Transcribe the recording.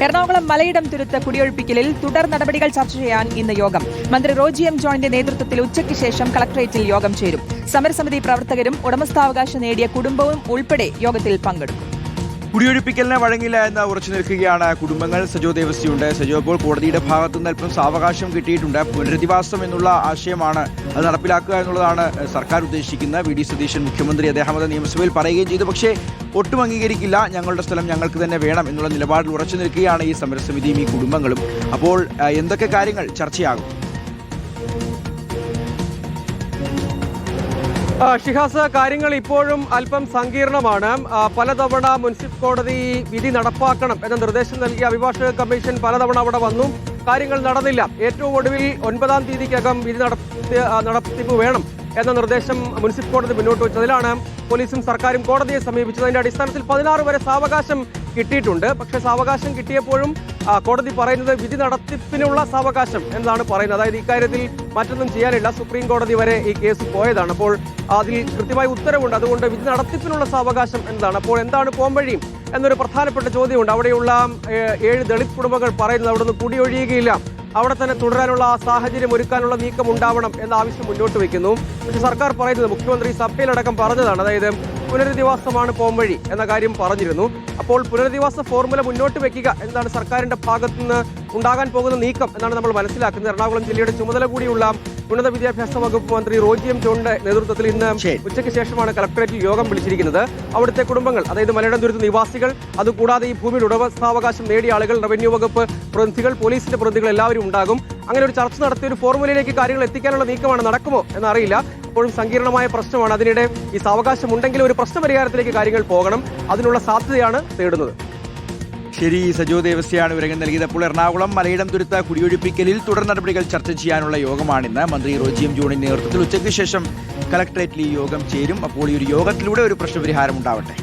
എറണാകുളം മലയിടം തുരുത്ത് കുടിയൊഴിപ്പിക്കലിൽ തുടർ നടപടികൾ ചർച്ച ചെയ്യാൻ ഇന്ന് യോഗം. മന്ത്രി റോജി എം ജോണിന്റെ നേതൃത്വത്തിൽ ഉച്ചയ്ക്ക് ശേഷം കളക്ടറേറ്റിൽ യോഗം ചേരും. സമരസമിതി പ്രവർത്തകരും ഉടമസ്ഥാവകാശം നേടിയ കുടുംബവും ഉൾപ്പെടെ യോഗത്തിൽ പങ്കെടുക്കും. കുടിയൊഴിപ്പിക്കലിന് വഴങ്ങില്ല എന്ന് ഉറച്ചു നിൽക്കുകയാണ് കുടുംബങ്ങൾ. സജോ ദേവസ്യയുണ്ട്. സജോ, ഇപ്പോൾ കോടതിയുടെ ഭാഗത്തുനിന്ന് അല്പം സാവകാശം കിട്ടിയിട്ടുണ്ട്. പുനരധിവാസം എന്നുള്ള ആശയമാണ് അത് നടപ്പിലാക്കുക എന്നുള്ളതാണ് സർക്കാർ ഉദ്ദേശിക്കുന്നത്. വി ഡി സതീശൻ മുഖ്യമന്ത്രി അദ്ദേഹം അത് നിയമസഭയിൽ പറയുകയും ചെയ്തു. പക്ഷേ ഒട്ടും അംഗീകരിക്കില്ല, ഞങ്ങളുടെ സ്ഥലം ഞങ്ങൾക്ക് തന്നെ വേണം എന്നുള്ള നിലപാടിൽ ഉറച്ചു നിൽക്കുകയാണ് ഈ സമരസമിതിയും ഈ കുടുംബങ്ങളും. അപ്പോൾ എന്തൊക്കെ കാര്യങ്ങൾ ചർച്ചയാകും? ഷിഹാസ്, കാര്യങ്ങൾ ഇപ്പോഴും അല്പം സങ്കീർണമാണ്. പലതവണ മുനിസിപ്പൽ കോടതി വിധി നടപ്പാക്കണം എന്ന നിർദ്ദേശം നൽകിയ അഭിഭാഷക കമ്മീഷൻ പലതവണ അവിടെ വന്നു. കാര്യങ്ങൾ നടന്നില്ല. ഏറ്റവും ഒടുവിൽ 9-ാം തീയതിക്കകം വിധി നടത്തിപ്പ് വേണം എന്ന നിർദ്ദേശം മുനിസിപ്പൽ കോടതി മുന്നോട്ട് വെച്ചു. അതിലാണ് പോലീസും സർക്കാരും കോടതിയെ സമീപിച്ചത്. അതിന്റെ അടിസ്ഥാനത്തിൽ 16 വരെ സാവകാശം കിട്ടിയിട്ടുണ്ട്. പക്ഷേ സാവകാശം കിട്ടിയപ്പോഴും കോടതി പറയുന്നത് വിധി നടത്തിപ്പിനുള്ള സാവകാശം എന്നാണ് പറയുന്നത്. അതായത് ഇക്കാര്യത്തിൽ മറ്റൊന്നും ചെയ്യാനില്ല, സുപ്രീം കോടതി വരെ ഈ കേസ് പോയതാണ്. അപ്പോൾ അതിൽ കൃത്യമായ ഉത്തരവുണ്ട്. അതുകൊണ്ട് വിധി നടത്തിപ്പിനുള്ള സാവകാശം എന്നതാണ്. അപ്പോൾ എന്താണ് പോംവഴി എന്നൊരു പ്രധാനപ്പെട്ട ചോദ്യമുണ്ട്. അവിടെയുള്ള 7 ദളിത് കുടുംബങ്ങൾ പറയുന്നത് അവിടെ നിന്ന് കുടിയൊഴിയുകയില്ല, അവിടെ തന്നെ തുടരാനുള്ള സാഹചര്യം ഒരുക്കാനുള്ള നീക്കം ഉണ്ടാവണം എന്ന ആവശ്യം മുന്നോട്ട് വയ്ക്കുന്നു. പക്ഷേ സർക്കാർ പറയുന്നത്, മുഖ്യമന്ത്രി സഭയിലടക്കം പറഞ്ഞതാണ്, അതായത് പുനരധിവാസമാണ് പോംവഴി എന്ന കാര്യം പറഞ്ഞിരുന്നു. അപ്പോൾ പുനരധിവാസ ഫോർമുല മുന്നോട്ട് വെക്കുക എന്നതാണ് സർക്കാരിന്റെ ഭാഗത്തുനിന്ന് ഉണ്ടാകാൻ പോകുന്ന നീക്കം എന്നാണ് നമ്മൾ മനസ്സിലാക്കുന്നത്. എറണാകുളം ജില്ലയുടെ ചുമതല കൂടിയുള്ള ഉന്നത വിദ്യാഭ്യാസ വകുപ്പ് മന്ത്രി റോജി എം ജോണിന്റെ നേതൃത്വത്തിൽ ഇന്ന് ഉച്ചയ്ക്ക് ശേഷമാണ് കളക്ടറേറ്റിൽ യോഗം വിളിച്ചിരിക്കുന്നത്. അവിടുത്തെ കുടുംബങ്ങൾ, അതായത് മലയിടം തുരുത്ത് നിവാസികൾ, അതുകൂടാതെ ഈ ഭൂമിയുടെ ഉടമസ്ഥാവകാശം നേടിയ ആളുകൾ, റവന്യൂ വകുപ്പ് പ്രതിനിധികൾ, പോലീസിന്റെ പ്രതിനിധികൾ എല്ലാവരും ഉണ്ടാകും. അങ്ങനെ ഒരു ചർച്ച നടത്തിയ ഒരു ഫോർമുലയിലേക്ക് കാര്യങ്ങൾ എത്തിക്കാനുള്ള നീക്കമാണ്. നടക്കുമോ എന്നറിയില്ല. ഇപ്പോഴും സങ്കീർണമായ പ്രശ്നമാണ്. അതിനിടെ ഈ സാവകാശം ഉണ്ടെങ്കിൽ ഒരു പ്രശ്നപരിഹാരത്തിലേക്ക് കാര്യങ്ങൾ പോകണം. അതിനുള്ള സാധ്യതയാണ് തേടുന്നത്. ശരി, സജോ ദേവസ്യാണ് വിവരങ്ങൾ നൽകിയത്. അപ്പോൾ എറണാകുളം മലയിടം തുരുത്ത് കുടിയൊഴിപ്പിക്കലിൽ തുടർ നടപടികൾ ചർച്ച ചെയ്യാനുള്ള യോഗമാണിന്ന്. മന്ത്രി റോജി എം ജോണിന്റെ നേതൃത്വത്തിൽ ഉച്ചയ്ക്ക് ശേഷം കളക്ടറേറ്റിൽ ഈ യോഗം ചേരും. അപ്പോൾ ഈ ഒരു യോഗത്തിലൂടെ ഒരു പ്രശ്നപരിഹാരം ഉണ്ടാവട്ടെ.